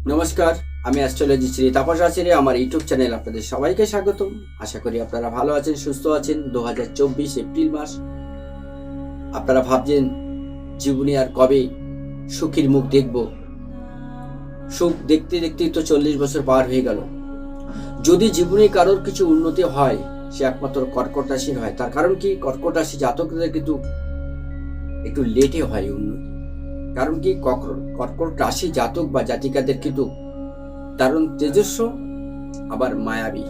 নমস্কার, আমি অ্যাস্ট্রোলজি শ্রী তাপস আচার্য। আমার ইউটিউব চ্যানেল আপনাদের সবাইকে স্বাগতম। আশা করি আপনারা ভালো আছেন, সুস্থ আছেন। 2024 এপ্রিল মাস। আপনারা ভাবছেন জীবনে আর কবে সুখীর মুখ দেখব। সুখ দেখতে দেখতেই তো 40 বছর পার হয়ে গেল। যদি জীবনে কারোর কিছু উন্নতি হয়, সে একমাত্র কর্কট রাশির হয়। তার কারণ কি? কর্কট রাশি জাতকদের কিন্তু একটু লেটে হয় উন্নতি। কারণ কি? কর্কট রাশি জাতক বা জাতিকাদের কিন্তু দারুণ তেজস্ব, আবার মায়াবী,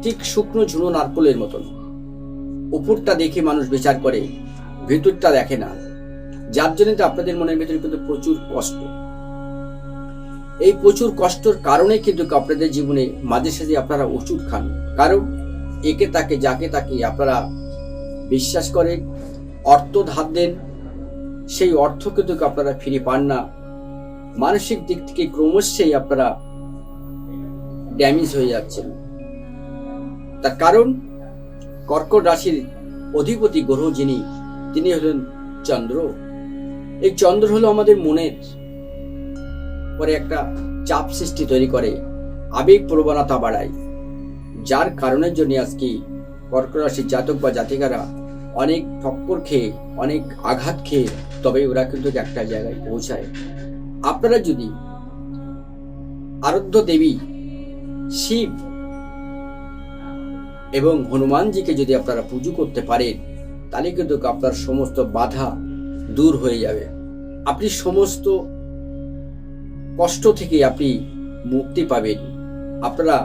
ঠিক শুকনো ঝুনো নারকলের মতন। উপরটা দেখে মানুষ বিচার করে, ভেতরটা দেখে না। যার জন্য তো আপনাদের মনের ভেতরে কিন্তু প্রচুর কষ্ট। এই প্রচুর কষ্টের কারণে কিন্তু আপনাদের জীবনে মাঝে সাঝে আপনারা ওষুধ খান। কারণ একে তাকে যাকে তাকে আপনারা বিশ্বাস করেন, অর্থ ধার দেন, সেই অর্থ কিন্তু আপনারা ফিরে পান না। মানসিক দিক থেকে ক্রমশই আপনারা ড্যামেজ হয়ে যাচ্ছেন। তার কারণ কর্কট রাশির অধিপতি গ্রহ যিনি, তিনি হলেন চন্দ্র। এই চন্দ্র হলো আমাদের মনের পরে একটা চাপ সৃষ্টি তৈরি করে, আবেগ প্রবণতা বাড়ায়। যার কারণের জন্য আজকে কর্কট রাশির জাতক বা জাতিকারা অনেক ঠক্কর খেয়ে, অনেক আঘাত খেয়ে, তবে ওরা কিন্তু একটা জায়গায় পৌঁছায়। আপনারা যদি আরাধ্য দেবী শিব এবং হনুমানজিকে যদি আপনারা পুজো করতে পারেন, তাহলে কিন্তু আপনার সমস্ত বাধা দূর হয়ে যাবে। আপনি সমস্ত কষ্ট থেকে আপনি মুক্তি পাবেন। আপনারা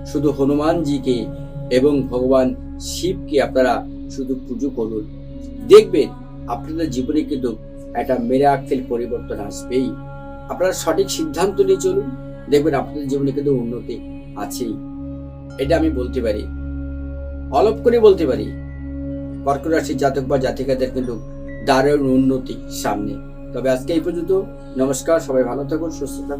শুধু হনুমানজিকে এবং ভগবান শিবকে আপনারা শুধু পুজো করুন, দেখবেন আপনাদের জীবনে কিন্তু একটা মিরাকেল পরিবর্তন আসবেই। আপনারা সঠিক সিদ্ধান্ত নিয়ে চলুন, দেখবেন আপনাদের জীবনে কিন্তু উন্নতি আছেই। এটা আমি বলতে পারি, অলপ করে বলতে পারি। কর্কট রাশির জাতক বা জাতিকাদের কিন্তু দারুণ উন্নতি সামনে। তবে আজকে এই পর্যন্ত। নমস্কার, সবাই ভালো থাকুন, সুস্থ থাকুন।